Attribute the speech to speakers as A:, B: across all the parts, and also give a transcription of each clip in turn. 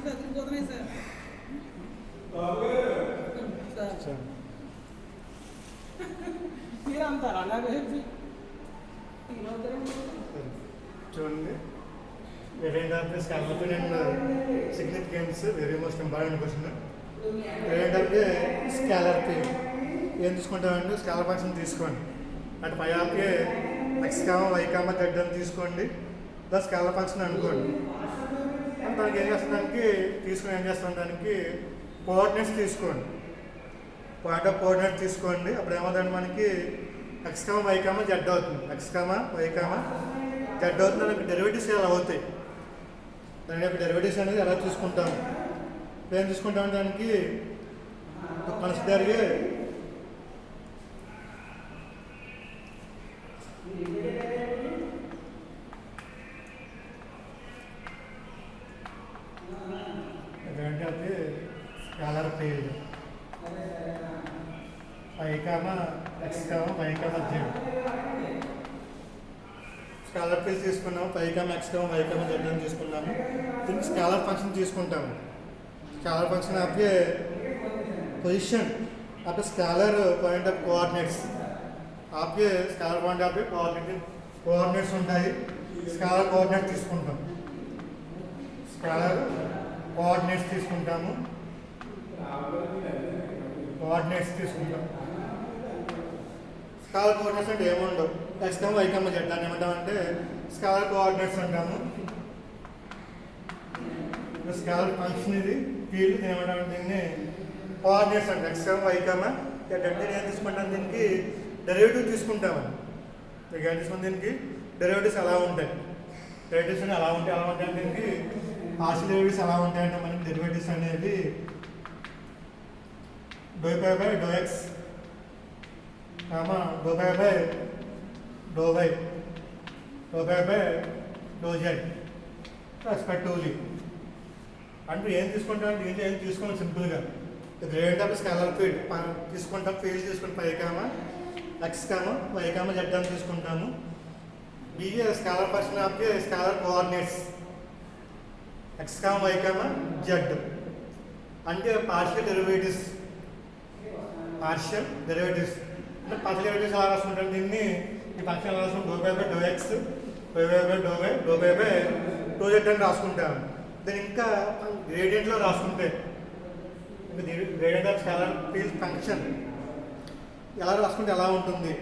A: చదువుకోతున్నాయి sir మీరు అంటారు అలాగే
B: చూడండి variant of the scalar and significance very most important question. Variant of the scalar ఏం తీసుకుంటామండి? స్కాలర్ ఫంక్షన్ తీసుకోండి. అంటే పై ఆఫ్కి x comma y comma z అని తీసుకోండి. ప్లస్ స్కాలర్ ఫంక్షన్ అనుకోండి. దానికి ఏం చేస్తానికి తీసుకుని ఏం చేస్తాం, దానికి కోఆర్డినేట్స్ తీసుకోండి. పాయింట్ ఆఫ్ కోఆర్డినేట్ తీసుకోండి. అప్పుడు ఏమవుతుంది, మనకి x comma y comma z అవుతుంది. X comma y comma z అవుతుంది. దానికి డెరివేటివ్స్ ఎలా అవుతాయి, దాని యొక్క డెరివేటివ్స్ అనేది ఎలా తీసుకుంటాము, ఏం తీసుకుంటాము, దానికి కన్సిడర్గా ఏంటంటే scalar field y comma x comma y comma z. Scalar field తీసుకున్నాము. Y comma x comma y comma z అని తీసుకున్నాము. దీనికి స్కాలర్ ఫంక్షన్ తీసుకుంటాము. Scalar function of a position of a scalar point of coordinates of a scalar point of a coordinates ఉంటాయి. Scalar coordinate తీసుకుంటాం. Scalar coordinates తీసుకుంటాము. Coordinates తీసుకుంటాం. Scalar coordinates అంటే ఏముండవు. X comma y comma z అని ఏమంటామంటే scalar coordinates అంటాము. Scholar function ఇది ఫీల్డ్ ఏమంటాము, దీన్ని కోఆర్డినేట్స్ అంటే X comma y comma z అంటే ఏం తీసుకుంటాం, దీనికి డెరివేటివ్ తీసుకుంటామని. మీకు ఏం తీసుకుంటాం, దీనికి డెరివేటివ్స్ ఎలా ఉంటాయి, డెరివేటివ్స్ ఎలా ఉంటాయి దీనికి పార్షియల్ డెరివేటివ్స్ ఎలా ఉంటాయంటే మనకి డెరివేటివ్స్ అనేది dou phi by do x dou phi by do y dou phi by do z respectively. అంటే ఏం తీసుకుంటాం, దీంట్లో ఏం తీసుకోండి సింపుల్గా గ్రేడియంట్ ఆఫ్ స్కాలర్ ఫీల్డ్ తీసుకుంటాం. ఫీల్డ్ తీసుకుంటాం phi comma x comma y comma z అని తీసుకుంటాము. Be a scalar function of scalar coordinates x comma y comma z అంటే పార్షియల్ డెరివేటివ్స్. పార్షియల్ డెరివేటివ్స్ అంటే పార్షియల్ డెరివేటివ్స్ ఎలా రాసుకుంటాం, దీన్ని ఈ ఫంక్షన్ ఎలా రాసుకుంటాం, do by by do x do by by do y do by by do z అని రాసుకుంటాము. దీన్ని ఇంకా గ్రేడియంట్లో రాసుకుంటే gradient of scalar field function ఎలా రాసుకుంటే ఎలా ఉంటుంది,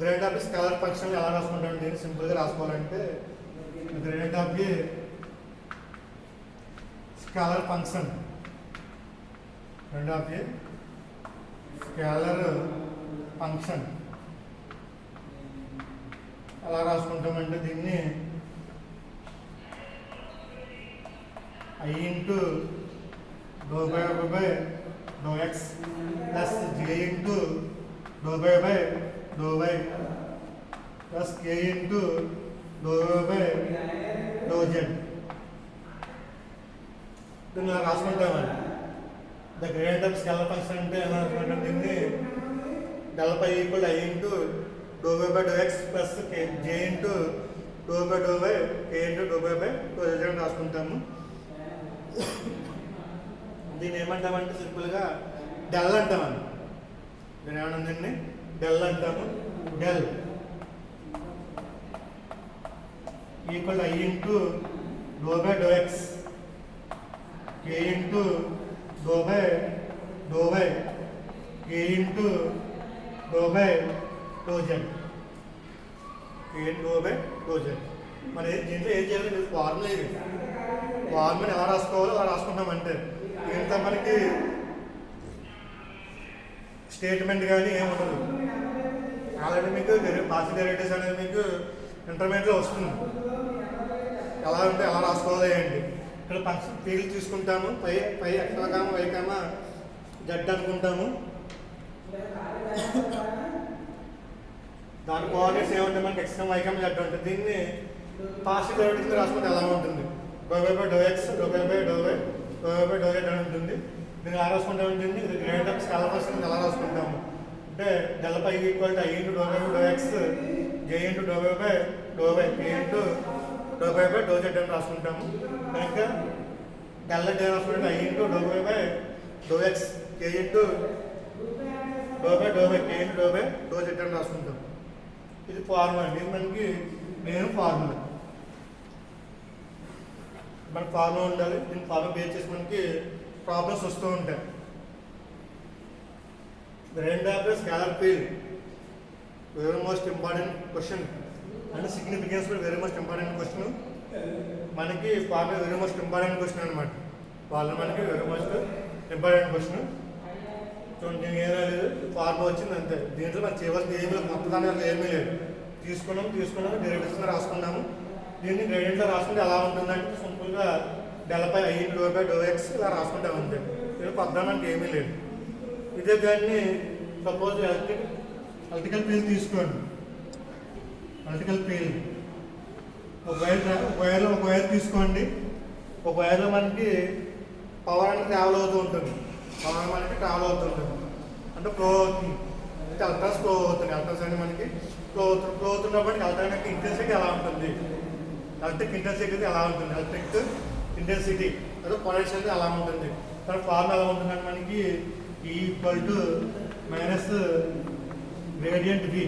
B: గ్రేడియంట్ ఆఫ్ స్కాలర్ ఫంక్షన్ ఎలా రాసుకుంటాం, దీన్ని సింపుల్గా రాసుకోవాలంటే gradient of the scalar function gradient of the scalar function ఎలా రాసుకుంటామంటే దీన్ని I into dou by dou x plus j into dou by dou y plus k into dou by dou z. దీన్ని ఇలా రాసుకుంటామండి. The gradient of scalar function అంటే ఎలా రాసుకుంటాం, దీన్ని del phi equal I into dou by dou x plus j into dou by dou y k into dou by dou z అని రాసుకుంటాము. దీన్ని ఏమంటామంటే సింపుల్గా డెల్ అంటామండి. దీన్ని ఏమన్నా దీన్ని డెల్ అంటాము. Del equal I into dou by dou x k into dou by dou y k into dou by dou z k into dou by dou z. మరి దీంట్లో ఏం చేయాలి, ఫార్ములా ఇది. ఫార్ములా ఎలా రాసుకోవాలో అలా రాసుకుంటామంటే ఇంత మనకి స్టేట్మెంట్ కానీ ఏముండదు. ఆల్రెడీ మీకు పార్షియల్ డెరివేటివ్స్ అనేది మీకు ఇంటర్మీడియట్లో వస్తుంది. ఎలా ఉంటే ఎలా రాసుకోవాలి ఏంటి. ఇక్కడ ఫంక్షన్ ఫీల్డ్ తీసుకుంటాము. Phi x comma y comma z అనుకుంటాము. దాని కోఆర్డినేట్స్ ఏముంటాయి, మనకి x comma y comma z ఉంటుంది. దీన్ని పార్షియల్ డెరివేటివ్స్ రాసుకుంటే ఎలా ఉంటుంది, doe by by do x do by by do y do by by do z అని ఉంటుంది. దీన్ని ఎలా రాసుకుంటా ఉంటుంది, గ్రేడియంట్ ఆఫ్ స్కేలర్ ఫంక్షన్ ఎలా రాసుకుంటాము అంటే del phi equal to I into డో by by do x j into డో by by do y k into డో బై బై డో జెడ్ అని రాసుకుంటాము. కనుక డెల్ డే రాసుకుంటే ఐ ఇంటూ డో by by do x k into డో బై కే ఇంటూ డో బై డో జెడ్ అని రాసుకుంటాం. ఇది ఫార్ములా అండి. ఇది మనకి మెయిన్ ఫార్ములా. మనకు ఫార్ములా ఉండాలి. దీన్ని ఫార్ములా బేస్ చేసి మనకి ప్రాబ్లమ్స్ వస్తూ ఉంటాయి. Gradient of the scalar field very most important question and significance very most important question. మనకి formula very most important question అనమాట. ఫార్ములా మనకి వెరీ మోస్ట్ ఇంపార్టెంట్ క్వశ్చన్. చూడండి, ఏం రాలేదు, ఫార్ములా వచ్చింది అంతే. దీంట్లో మనం చేయవలసింది ఏమీ లేదు, మొత్తదాన్ని అసలు ఏమీ లేదు. తీసుకున్నాము గ్రేడియంట్స్లో రాసుకున్నాము. దీన్ని గ్రేడియంట్లో రాసుకుంటే ఎలా ఉంటుందంటే సింపుల్గా డెల్ పై ఐ డో బై డో ఎక్స్ ఇలా రాసుకుంటాం అంతే. ఇది కొత్తగా మనకి ఏమీ లేదు. ఇదే దాన్ని సపోజ్ ఎలక్ట్రికల్ ఫీల్డ్ తీసుకోండి. ఎలక్ట్రికల్ ఫీల్డ్ ఒక వైర్ తీసుకోండి. ఒక వైర్లో మనకి పవర్ అనేది ట్రావెల్ అవుతూ ఉంటుంది. పవర్ మనకి ట్రావెల్ అవుతుంటుంది అంటే ఫ్లో అవుతుంది. ఎలక్ట్రాన్స్ ఫ్లో అవుతుంది. ఎలక్ట్రాన్స్ అనేది మనకి ఫ్లో అవుతున్నప్పటికీ ఎలక్ట్రానిక్ ఇంటెన్సిటీ ఎలా ఉంటుంది, ఎలక్ట్రిక్ ఇంటెన్సిటీ ఎలా ఉంటుంది, ఎలక్ట్రిక్ ఇంటెన్సిటీ అదే పొటెన్షియల్ ఎలా ఉంటుంది. దాని ఫార్మ్ ఎలా ఉంటుందంటే మనకి equal to minus gradient V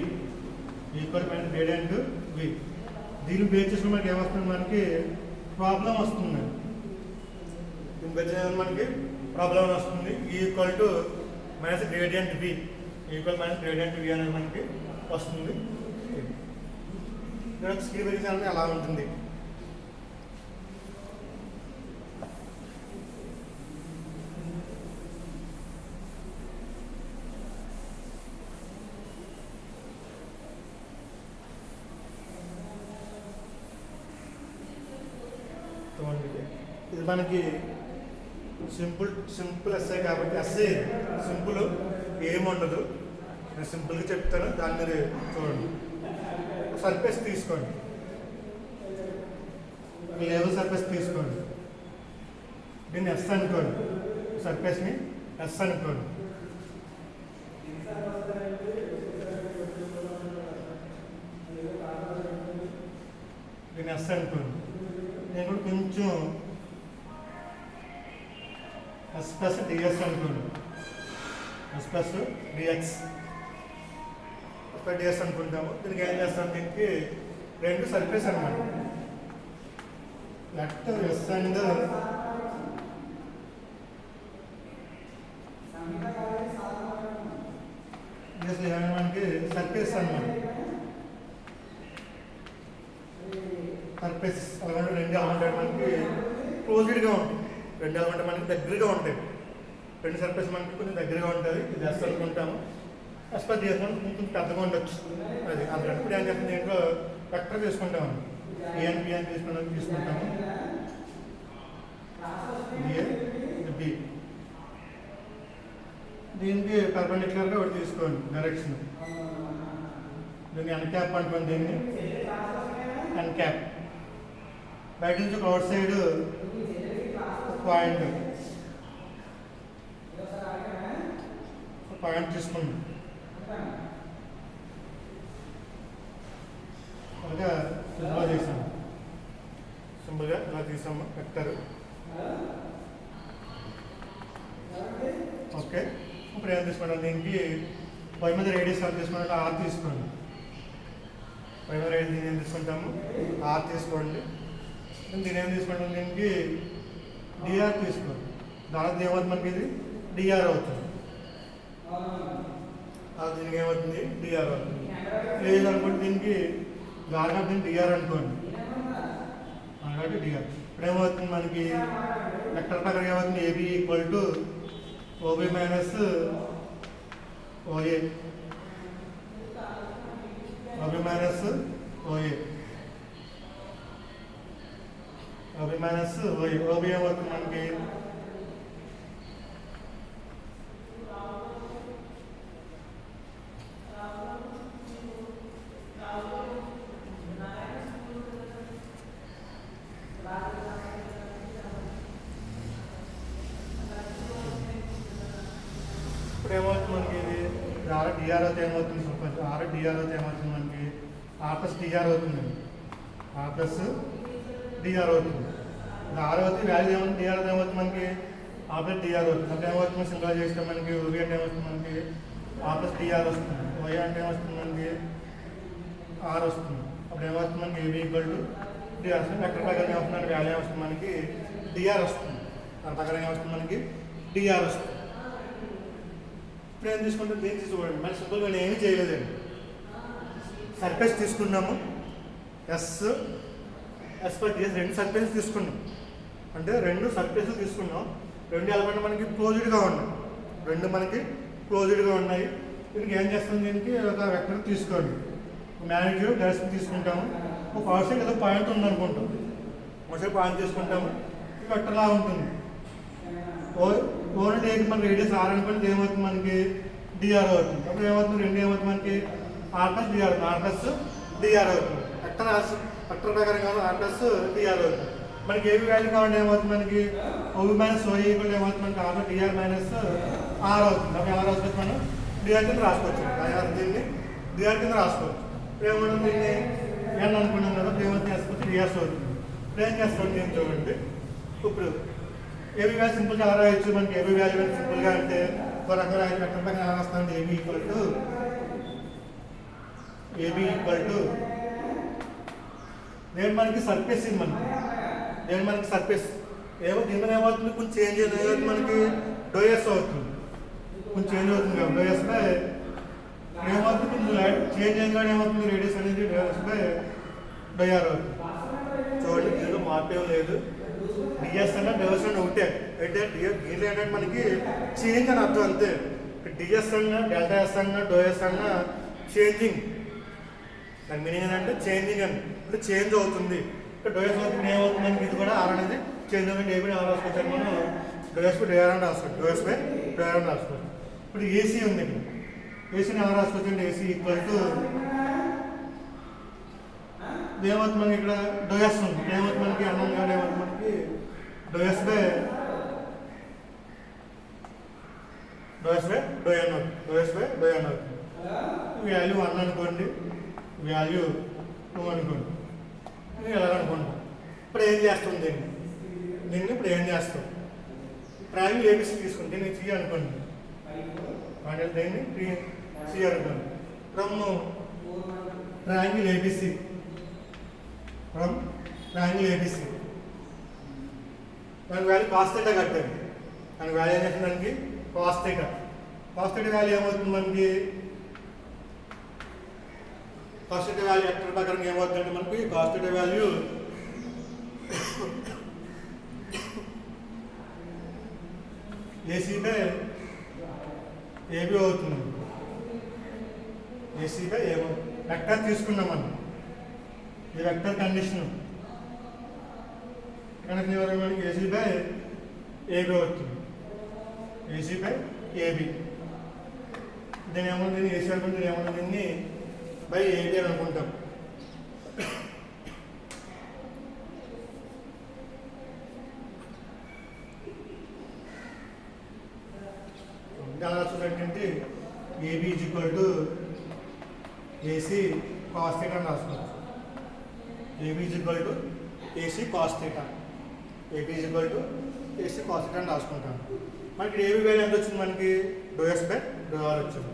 B: equal minus gradient V. దీన్ని బేస్ చేసుకుని మనకి ఏమొస్తుంది, మనకి ప్రాబ్లం వస్తుంది. దీన్ని బేస్ చేసుకుని మనకి ప్రాబ్లం వస్తుంది. Equal to minus gradient V equal minus gradient V అనేది మనకి వస్తుంది. స్క్రీన్ వెరిఫికేషన్ అనేది ఎలా ఉంటుంది. ఇది మనకి సింపుల్ ఎస్ఐ కాబట్టి ఎస్ఐ సింపుల్ ఏముండదు. నేను సింపుల్గా చెప్తాను, దాన్ని మీరు చూడండి. సర్ఫేస్ తీసుకోండి, లేవల్ సర్ఫేస్ తీసుకోండి. దీన్ని ఎస్ అనుకోండి, సర్ఫేస్ని ఎస్ అనుకోండి. దీన్ని ఎస్ అనుకోండి. నేను కూడా కొంచెం ఎస్ ప్లస్ డిఎస్ అనుకోండి. ఎస్ ప్లస్ డిఎక్స్ డిఎస్ అనుకుంటాము. దీనికి ఏం చేస్తాం, దీనికి రెండు సర్ఫేస్ అనమాట. లెట్ ఎస్ అండ్ మనకి సర్ఫేస్ అనమాట. సర్ఫేస్ అలాగే రెండు ఎలమెంట్ మనకి క్లోజ్డ్గా ఉంటాయి. రెండు ఎలమెంట్ మనకి దగ్గరగా ఉంటాయి. రెండు సర్ఫేస్ మనకి కొంచెం దగ్గరగా ఉంటుంది. ఇది ఎస్ అనుకుంటాము. ఎస్పర్ చేసుకుంటే కొంచెం పెద్దగా ఉండొచ్చు. అది అందులో ఇప్పుడు ఏం చేస్తుంది, దీంట్లో వెక్టర్ తీసుకుంటాము. ఏఎన్ బిఎన్ తీసుకుంటాము. బి దీనికి పర్పెండిక్యులర్గా ఒకటి తీసుకోండి డైరెక్షన్. దీన్ని అన్క్యాప్ అనుకోండి. దీన్ని అన్క్యాప్. బయట నుంచి ఒక అవుట్ సైడ్ పాయింట్ తీసుకుంది. అలాగా సింపుల్గా చేసాము. సింపుల్గా ఇలా తీసాము వెక్టర్. ఓకే, ఇప్పుడు ఏం తీసుకుంటాం, దీనికి పై మీద రేడియస్ ఎంత తీసుకుంటే ఆర్ తీసుకోండి. పై మీద రేడియస్ దీన్ని ఏం తీసుకుంటాము, ఆర్ తీసుకోండి. దీన్ని ఏం తీసుకుంటాం, దీనికి డిఆర్ తీసుకోండి. దానికి ఏమవుతుంది, మనకి ఇది డిఆర్ అవుతుంది. దీనికి ఏమవుతుంది, డిఆర్ అవుతుంది. లేదనుకోండి, దీనికి దాదాపు దీన్ని డిఆర్ అనుకోండి. కాబట్టి డిఆర్. ఇప్పుడు ఏమవుతుంది, మనకి వెక్టర్ ప్రకారం ఏమవుతుంది, AB equal to OB minus OA. OB minus OA. OB minus OA. OB ఏమవుతుంది మనకి ఏమవుతుంది, మనకి ఇది ఆర్ డిఆర్ అయితే ఏమవుతుంది, ఆర్ డిఆర్ అయితే ఏమవుతుంది, మనకి ఆర్ ప్లస్ డిఆర్ అవుతుందండి. ఆర్ ప్లస్ డిఆర్ అవుతుంది. ఆర్ అవుతుంది వాల్యూ ఏమవుతుంది డిఆర్ ఏమవుతుంది మనకి ఆ ప్లస్ డిఆర్ అవుతుంది. అప్పుడు ఏమవుతుంది సింపుల్ చేస్తే మనకి ఓబీ అంటే ఏమవుతుంది మనకి ఆ ప్లస్ డిఆర్ వస్తుంది. వై అంటే ఏమొస్తుంది మనకి ఆర్ వస్తుంది. అప్పుడు ఏమవుతుంది మనకి ఏబీ ఈక్వల్ టు డిఆర్ వస్తుంది. వెక్టర్ ప్రకారం ఏమవుతుంది వాల్యూ ఏమొస్తుంది మనకి డిఆర్ వస్తుంది. దాని ప్రకారం ఏమొస్తుంది మనకి డిఆర్ వస్తుంది. ఇప్పుడు ఏం తీసుకుంటే దీన్ని తీసుకోండి మరి సింపుల్గా నేను ఏమీ చేయలేదండి. సర్ఫేస్ తీసుకున్నాము ఎస్ పర్ డిఎస్ రెండు సర్ఫేస్ తీసుకున్నాం. అంటే రెండు సర్ఫేస్ తీసుకున్నాం. రెండు ఎలాగంటే మనకి క్లోజ్డ్గా ఉన్నాయి. రెండు మనకి క్లోజ్డ్గా ఉన్నాయి. దీనికి ఏం చేస్తాం దీనికి ఒక వెక్టర్ తీసుకోండి. మ్యాగ్నిట్యూడ్ డైరెక్షన్ తీసుకుంటాము. ఒక అవుట్ సైడ్ ఏదో పాయింట్ ఉందనుకుంటాం. అవుట్ సైడ్ పాయింట్ తీసుకుంటాము. ఈ వెక్టర్లా ఉంటుంది. ఓన్లీ ఏది మన రేడియస్ ఆర్ అనుకుంటే ఏమవుతుంది మనకి డిఆర్ అవుతుంది. అప్పుడు ఏమవుతుంది రెండు ఏమవుతుంది మనకి ఆర్ ప్లస్ డిఆర్ అవుతుంది. ఆర్ ప్లస్ డిఆర్ అవుతుంది. వెక్టర్ ప్రకారం కాదు ఆర్ ప్లస్ డిఆర్ అవుతుంది. మనకి ఏవి వాల్యూ కావాలంటే ఏమవుతుంది మనకి ఓబీ మైనస్ ఓఈ ఈక్వల్ ఏమవుతుంది మనకి ఆర్ డిఆర్ మైనస్ ఆర్ అవుతుంది. అప్పుడు ఆర్ రాసుకోవచ్చు మనం డిఆర్ కింద రాసుకోవచ్చు. దీన్ని డిఆర్ కింద రాసుకోవచ్చు. ఏమవుతుంది దీన్ని ఎన్ అనుకున్నాం కదా ఏమవుతుంది వేసుకోవచ్చు డిఆర్స్ అవుతుంది. ఇప్పుడు ఏం చేస్తాం నేను చూడండి. ఇప్పుడు ఏబీ వాల్యూ సింపుల్గా ఎలా రాయొచ్చు మనకి ఏబీ వాల్యూ సింపుల్గా అంటే ఒక రకంగా వెక్టర్ పక్కన ఎలా రాస్తామంటే ఏబీ ఈక్వల్ టు నేను మనకి సర్ఫేస్ ఇది మనకి సర్ఫేస్ ఏమో దీని ఏమవుతుంది కొంచెం చేంజ్ ఏమవుతుంది మనకి డోఎస్ అవుతుంది. కొంచెం చేంజ్ అవుతుంది కదా డోఎస్ బై ఏమవుతుంది కొంచెం లైట్ చేంజ్ అయిన కానీ ఏమవుతుంది రేడియస్ అనేది డోఎస్ బై డోఆర్ అవుతుంది. చూడండి దీనిలో మార్పు ఏం లేదు. డిఎస్ అన్న డోఎస్ అన్న ఒకటే అయితే దీనిలో ఏంటంటే మనకి చేంజ్ అని అర్థం అంతే. డిఎస్ అన్న డెల్టా ఎస్ అన్న డోఎస్ అన్న చేంజింగ్ దాని మీనింగ్ ఏంటంటే చేంజింగ్ అని అంటే చేంజ్ అవుతుంది. డోఎస్ అవుతుంది ఏమవుతుంది మనకి ఇది కూడా ఆర్ అనేది చేంజ్ అవుతుంది. ఏబీ ఆర్ రాసుకొచ్చారు మనం డోఎస్ బై డోఆర్ అని రాసుకోవచ్చు. డోఎస్ బై డోఆర్ అని రాసుకోవచ్చు. ఇప్పుడు ఏసీ ఉంది. ఏసీని ఎలా రాసుకోవచ్చు ఏసీ ఈక్వల్ టు ఏమవుతుంది మనకి ఇక్కడ డోఎస్ ఉంది. ఏమవుతుంది మనకి అన్నం కానీ ఏమవుతుంది మనకి డోఎస్ బై డోఎన్ అవుతుంది. డోఎస్ బై డోఎన్ అవుతుంది. వాల్యూ 1 అనుకోండి వాల్యూ 2 అనుకోండి ఎలాగనుకుంటాం. ఇప్పుడు ఏం చేస్తాం దీన్ని ఇప్పుడు ఏం చేస్తాం ట్రయాంగిల్ ఏబిసి తీసుకుంటే నేను సి అనుకోండి దీన్ని సి అనుకోండి. ఫ్రమ్ ట్రయాంగిల్ ఏబిసి దానికి వాల్యూ కాస్ థీటా కట్టాలి. దానికి వాల్యూ ఏం చేస్తుంది దానికి కాస్ థీటా వాల్యూ ఏమవుతుంది మనకి కాస్ థీటా వాల్యూ వెక్టర్ ప్రకారం ఏమవుతుందంటే మనకి cos theta value AC by AB అవుతుంది. ఏసీ బై ఏమో వెక్టర్ తీసుకున్నాం మనం. ఇది వెక్టర్ కండిషన్ కనుక మనకి ఏసీ బై ఏబీ అవుతుంది. ఏసీ బై ఏబీ దీని ఏమవుతుంది ఏసీ అనుకుంటే ఏమవుతుంది దీన్ని బై ఏబీ అని అనుకుంటాం. ఎలా రాసుకుంటే AB is equal to AC cos theta అని రాసుకోవచ్చు. AB is equal to AC cos theta అని రాసుకుంటాం. మనకి ఏబీ వాల్యూ ఎంత వచ్చింది మనకి డోఎస్ బై డోఆర్ వచ్చింది.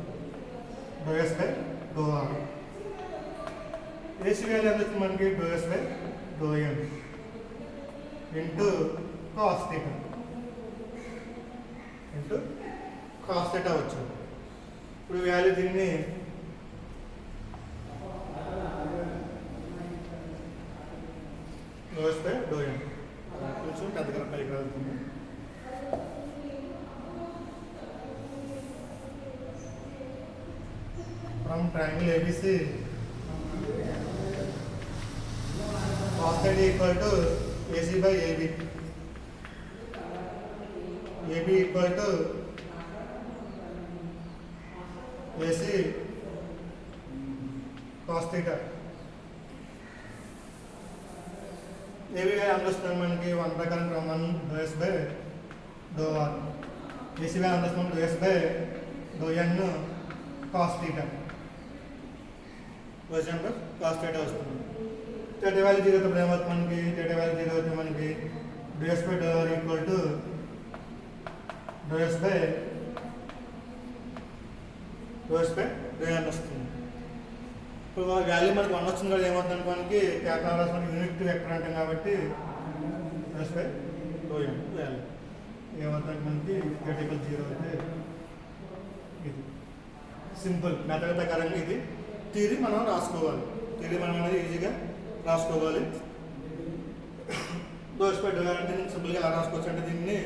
B: ఏసీ వాల్యూ ఎంత వచ్చింది మనకి doe s by doe n into cos theta వచ్చింది. ఇప్పుడు వాల్యూ దీన్ని డోఎస్ బై డోఎన్ కొంచెం పెద్దగా పైకి వెళ్తుంది. From triangle ABC cos theta equal to AC by AB equal to AC cos theta. AB value వస్తుంది మనకి 1 ప్రకారం from 1 doe s by doe r. AC value వస్తుంది doe s by doe n cos theta వస్తుంది. థీటా వాల్యూ 0 అయితే ఏమవుతుంది మనకి థీటా వాల్యూ 0 అయితే మనకి ds by dr equal to ds by dn వస్తుంది. ఇప్పుడు వాల్యూ మనకి 1 వచ్చింది కదా ఏమవుతుంది అంటే మనకి క్యాపిటల్ రాసి మనకి యూనిట్ వెక్టర్ అంటాం కాబట్టి ds బై dn వాల్యూ ఏమవుతుంది మనకి థీటా ఈక్వల్ 0 అయితే ఇది సింపుల్ మెథడ్ ప్రకారంగా ఇది థియరీ మనం రాసుకోవాలి. థియరీ మనం అనేది ఈజీగా రాసుకోవాలి. దోష పెట్టాలంటే నేను సింపుల్గా ఎలా రాసుకోవచ్చు అంటే దీన్ని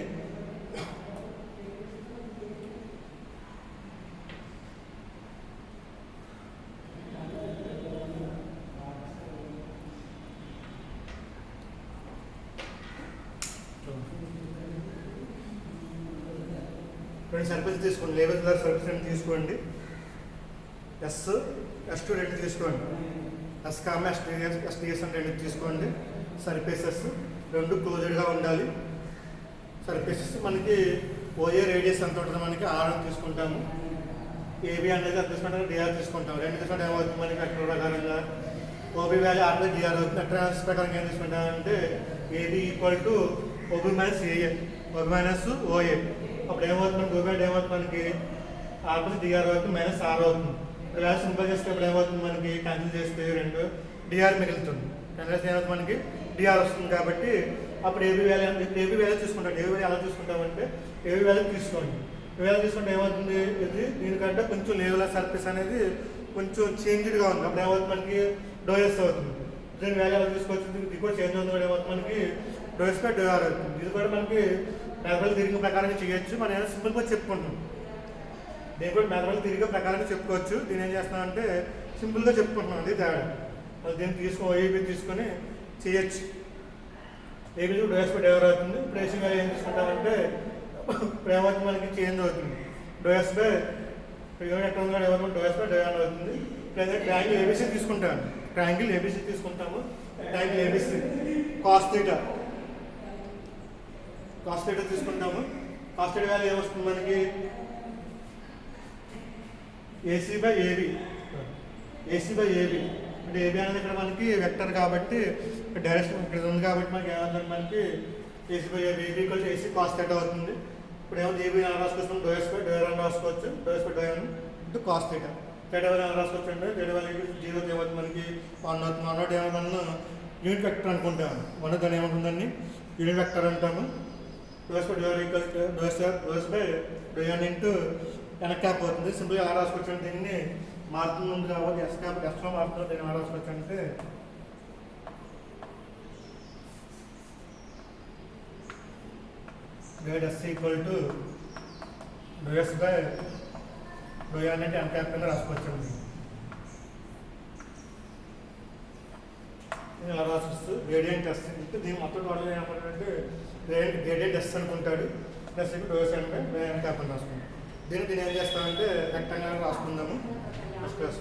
B: రెండు సర్ఫేస్ తీసుకోండి. లేబర్ కలర్ సర్ఫేస్ రెండు తీసుకోండి. S2 రెండు తీసుకోండి. S కామ SDS అంటే రెండు తీసుకోండి. సర్ఫేసెస్ రెండు క్లోజ్డ్గా ఉండాలి. సర్ఫేసెస్ మనకి ఓఏ రేడియస్ ఎంత ఉంటుంది మనకి R అని తీసుకుంటాము. ఏబి అనేది అది తీసుకుంటాము, డిఆర్ తీసుకుంటాము. రెండు తీసుకుంటే ఏమవుతుంది మనకి అక్కడ ప్రకారంగా OB value r by d r అవుతుంది. అట్రాన్స్ ప్రకారంగా ఏం తీసుకుంటామంటే AB equal to OB minus AA, OB minus OA. అప్పుడు ఏమవుతుంది మనకి ఓబీ ఏమవుతుంది మనకి ఆర్ ప్లస్ డిఆర్ అవుతుంది మైనస్ ఆర్ అవుతుంది. ఇలా సింపుల్ చేస్తే ఇప్పుడు ఏమవుతుంది మనకి క్యాన్సిల్ చేస్తే రెండు డిఆర్ మిగులుతుంది. క్యాన్సిల్ ఏమవుతుంది మనకి డిఆర్ వస్తుంది. కాబట్టి అప్పుడు ఏబీ వాల్యూ తీసుకుంటాం. ఏబీ వాల్యూ ఎలా తీసుకుంటామంటే ఏబీ వాల్యూ తీసుకోండి. వాల్యూ తీసుకుంటే ఏమవుతుంది ఇది దీనికంటే కొంచెం లేవల్ సర్ఫేస్ అనేది కొంచెం చేంజ్డ్గా ఉంది. అప్పుడు ఏమవుతుంది మనకి డోఎస్ అవుతుంది. దీని వాల్యూ ఎలా తీసుకోవచ్చు ఇది కూడా చేంజ్ అవుతుంది. ఏమవుతుంది మనకి డోఎస్ బై డోఆర్ అవుతుంది. ఇది కూడా మనకి మెథడ్ తిరిగి ప్రకారంగా చేయొచ్చు. మనం ఏమైనా సింపుల్గా చెప్పుకుంటాం. దీని కూడా మెథడ్ తిరిగి ప్రకారంగా చెప్పుకోవచ్చు. దీని ఏం చేస్తామంటే సింపుల్గా చెప్పుకుంటున్నాం. అది తేడా. దీన్ని ఏబీ తీసుకొని చేయొచ్చు. ఏబీ డోఎస్ బై డోఆర్ అవుతుంది. ఇప్పుడు ఏసీ వాల్యూ ఏం తీసుకుంటామంటే ఇప్పుడు ఏమవుతుంది మనకి చేంజ్ అవుతుంది. డోఎస్ బై ఎక్కడ ఉందో ఏమవుతుంది డోఎస్ బై డోఆర్ అవుతుంది. లేదా ట్రయాంగిల్ ఏబీసీ తీసుకుంటాము. ట్రయాంగిల్ ఏబీసీ తీసుకుంటాము. ట్రయాంగిల్ ఏబీసీ కాస్ థీటా తీసుకుంటాము. కాస్ థీటా వాల్యూ ఏమొస్తుంది మనకి ఏసీ బై ఏబి. అంటే ఏబి అనేది ఇక్కడ మనకి వెక్టర్ కాబట్టి డైరెక్షన్ ఇక్కడ ఉంది కాబట్టి మనకి ఏమవుతుంది మనకి AC by AB equal to AC cos theta అవుతుంది. ఇప్పుడు ఏమో ఏబీ ఎలా రాసుకోవచ్చు డోఎస్ బై డోఆర్ అని రాసుకోవచ్చు. Doe s by doe r into cos theta. Theta value ఎలా రాసుకోవచ్చు అంటే థీటా వాల్యూ 0 ఏమవుతుంది మనకి 1 అవుతుంది. 1 ఏమన్నా యూనిట్ వెక్టర్ అనుకుంటాము. 1 దాన్ని ఏమంటుందండి యూనిట్ వెక్టర్ అంటాము. Doe s by doe r equal doe s by doe r into n cap అవుతుంది. సింపుల్గా ఎలా రాసుకోవచ్చు అంటే దీన్ని మారుతుంది కాబట్టి ఎస్ క్యాప్ ఎస్లో మారుతుంది. దీన్ని ఎలా రాసుకోవచ్చు అంటే doe s equal to doe s by doe r అంటే ఎన్ క్యాప్ కింద రాసుకోవచ్చు అండి. ఎలా రాసుకోవచ్చు గ్రేడియంట్ ఎస్ ఇంటూ దీని మొత్తం వాళ్ళు ఏమంటారంటే గ్రేడియంట్ ఎస్ అనుకుంటాడు. ప్లస్ డోఎస్ ఎన్ బై ఎన్ క్యాప్ అని రాసుకుంటాం. దీన్ని ఏం చేస్తామంటే రెక్టాంగిల్ రాసుకుందాము. ఫస్ట్